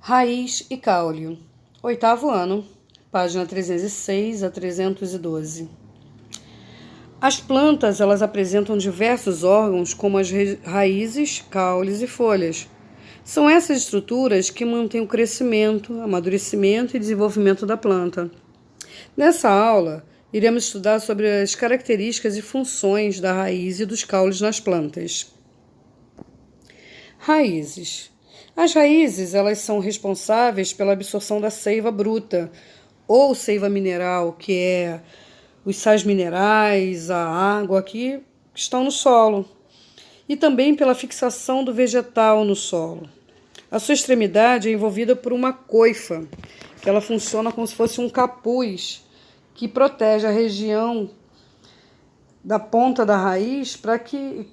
Raiz e caule. Oitavo ano, página 306 a 312. As plantas, elas apresentam diversos órgãos, como as raízes, caules e folhas. São essas estruturas que mantêm o crescimento, amadurecimento e desenvolvimento da planta. Nessa aula, iremos estudar sobre as características e funções da raiz e dos caules nas plantas. Raízes. As raízes, elas são responsáveis pela absorção da seiva bruta ou seiva mineral, que é os sais minerais, a água que estão no solo, e também pela fixação do vegetal no solo. A sua extremidade é envolvida por uma coifa, que ela funciona como se fosse um capuz que protege a região da ponta da raiz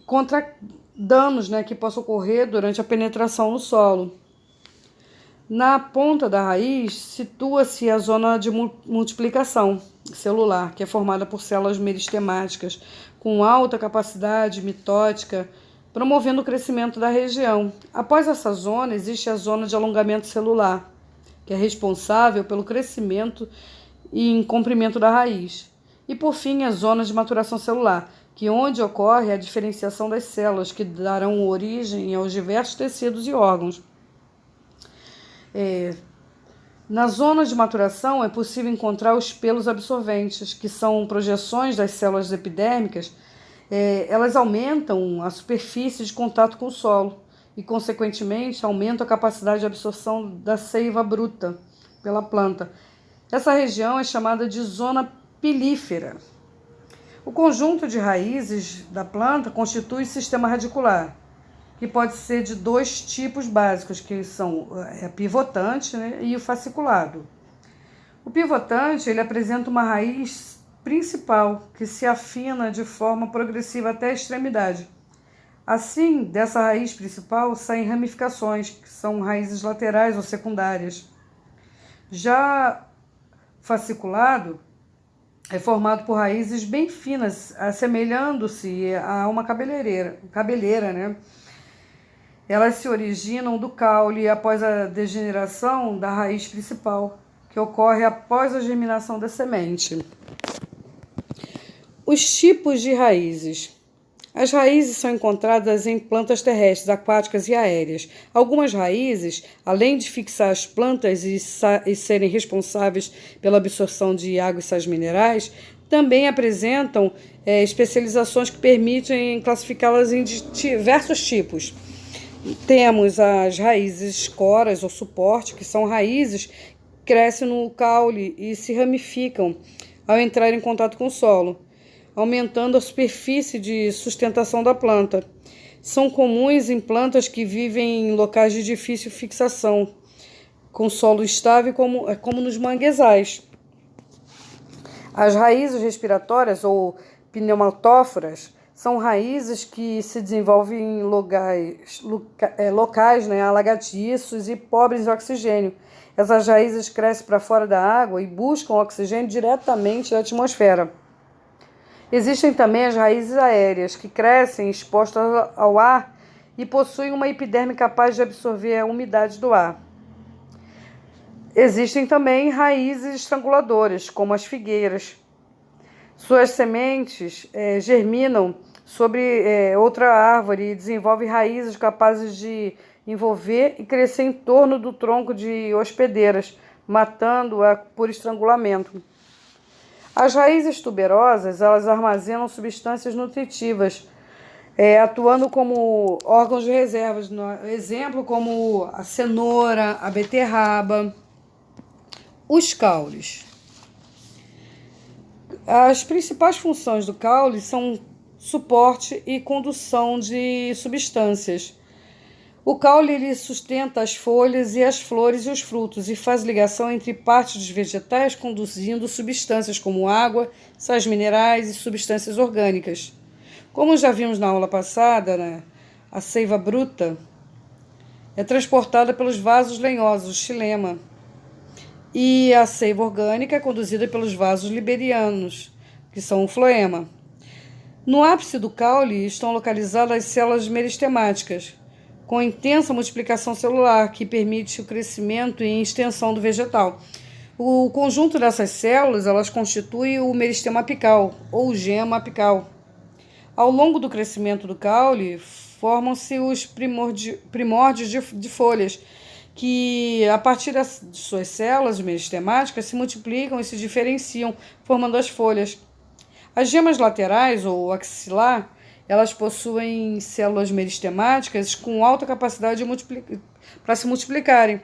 contra danos, que possam ocorrer durante a penetração no solo. Na ponta da raiz situa-se a zona de multiplicação celular, que é formada por células meristemáticas com alta capacidade mitótica, promovendo o crescimento da região. Após essa zona, existe a zona de alongamento celular, que é responsável pelo crescimento e comprimento da raiz. E, por fim, a zona de maturação celular, que é onde ocorre a diferenciação das células, que darão origem aos diversos tecidos e órgãos. Na zona de maturação é possível encontrar os pelos absorventes, que são projeções das células epidérmicas. Elas aumentam a superfície de contato com o solo e, consequentemente, aumentam a capacidade de absorção da seiva bruta pela planta. Essa região é chamada de zona pilífera. O conjunto de raízes da planta constitui o sistema radicular, que pode ser de dois tipos básicos, que são a pivotante, e o fasciculado. O pivotante, ele apresenta uma raiz principal que se afina de forma progressiva até a extremidade. Assim, dessa raiz principal saem ramificações, que são raízes laterais ou secundárias. Já fasciculado é formado por raízes bem finas, assemelhando-se a uma cabeleira. Elas se originam do caule após a degeneração da raiz principal, que ocorre após a germinação da semente. Os tipos de raízes. As raízes são encontradas em plantas terrestres, aquáticas e aéreas. Algumas raízes, além de fixar as plantas e serem responsáveis pela absorção de água e sais minerais, também apresentam especializações que permitem classificá-las em diversos tipos. Temos as raízes coras ou suporte, que são raízes que crescem no caule e se ramificam ao entrar em contato com o solo, aumentando a superfície de sustentação da planta. São comuns em plantas que vivem em locais de difícil fixação, com solo estável, como nos manguezais. As raízes respiratórias ou pneumatóforas são raízes que se desenvolvem em locais alagadiços e pobres em oxigênio. Essas raízes crescem para fora da água e buscam oxigênio diretamente da atmosfera. Existem também as raízes aéreas, que crescem expostas ao ar e possuem uma epiderme capaz de absorver a umidade do ar. Existem também raízes estranguladoras, como as figueiras. Suas sementes germinam sobre outra árvore e desenvolvem raízes capazes de envolver e crescer em torno do tronco de hospedeiras, matando-a por estrangulamento. As raízes tuberosas, elas armazenam substâncias nutritivas, atuando como órgãos de reservas, exemplo como a cenoura, a beterraba. Os caules. As principais funções do caule são suporte e condução de substâncias. O caule ele sustenta as folhas e as flores e os frutos e faz ligação entre partes dos vegetais, conduzindo substâncias como água, sais minerais e substâncias orgânicas. Como já vimos na aula passada, a seiva bruta é transportada pelos vasos lenhosos, o xilema, e a seiva orgânica é conduzida pelos vasos liberianos, que são o floema. No ápice do caule estão localizadas as células meristemáticas, com intensa multiplicação celular, que permite o crescimento e extensão do vegetal. O conjunto dessas células, elas constituem o meristema apical, ou gema apical. Ao longo do crescimento do caule, formam-se os primórdios de folhas, que, a partir de suas células meristemáticas, se multiplicam e se diferenciam, formando as folhas. As gemas laterais, ou axilar, elas possuem células meristemáticas com alta capacidade para se multiplicarem.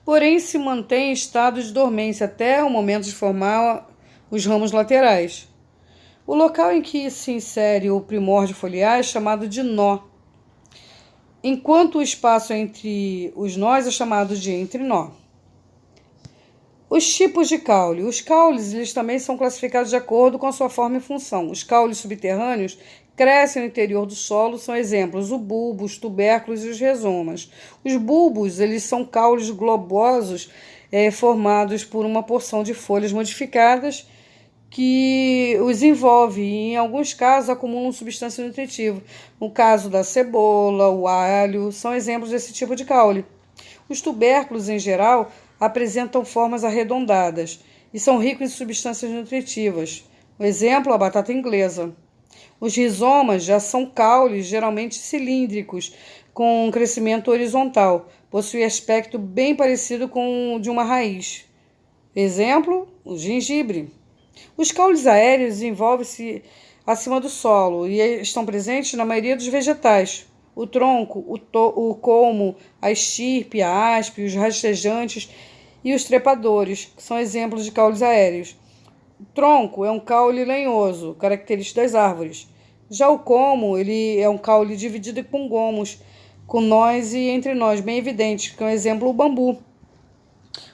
Porém, se mantém em estado de dormência até o momento de formar os ramos laterais. O local em que se insere o primórdio foliar é chamado de nó, enquanto o espaço entre os nós é chamado de entrenó. Os tipos de caule. Os caules eles também são classificados de acordo com a sua forma e função. Os caules subterrâneos crescem no interior do solo, são exemplos o bulbo, os tubérculos e os rizomas. Os bulbos eles são caules globosos formados por uma porção de folhas modificadas que os envolve e, em alguns casos, acumulam substância nutritiva. No caso da cebola, o alho, são exemplos desse tipo de caule. Os tubérculos, em geral, apresentam formas arredondadas e são ricos em substâncias nutritivas. O exemplo, a batata inglesa. Os rizomas já são caules geralmente cilíndricos, com um crescimento horizontal. Possuem aspecto bem parecido com o de uma raiz. Exemplo, o gengibre. Os caules aéreos desenvolvem-se acima do solo e estão presentes na maioria dos vegetais. O tronco, o colmo, a estirpe, a haspe, os rastejantes e os trepadores, que são exemplos de caules aéreos. O tronco é um caule lenhoso, característico das árvores. Já o colmo, ele é um caule dividido com gomos, com nós e entre nós, bem evidentes, que é um exemplo o bambu.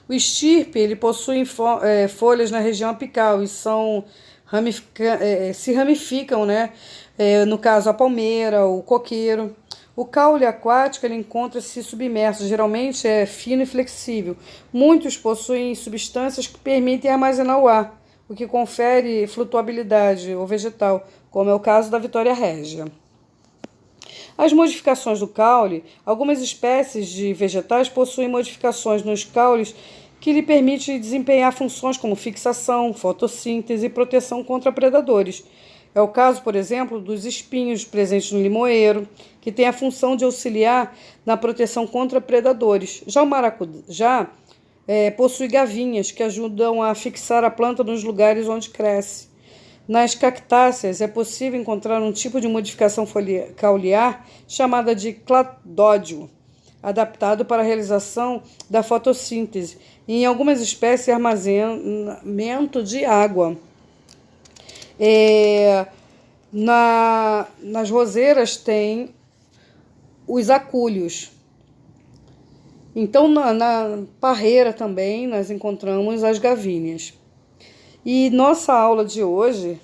O estirpe, ele possui folhas na região apical e se ramificam, né? No caso, a palmeira, o coqueiro. O caule aquático ele encontra-se submerso, geralmente é fino e flexível. Muitos possuem substâncias que permitem armazenar o ar, o que confere flutuabilidade ao vegetal, como é o caso da Vitória régia. As modificações do caule, algumas espécies de vegetais possuem modificações nos caules que lhe permitem desempenhar funções como fixação, fotossíntese e proteção contra predadores. É o caso, por exemplo, dos espinhos presentes no limoeiro, que tem a função de auxiliar na proteção contra predadores. Já o maracujá possui gavinhas que ajudam a fixar a planta nos lugares onde cresce. Nas cactáceas é possível encontrar um tipo de modificação cauliar chamada de cladódio, adaptado para a realização da fotossíntese e, em algumas espécies, armazenamento de água. Nas roseiras tem os acúlios. Então, na parreira também nós encontramos as gavinhas. E nossa aula de hoje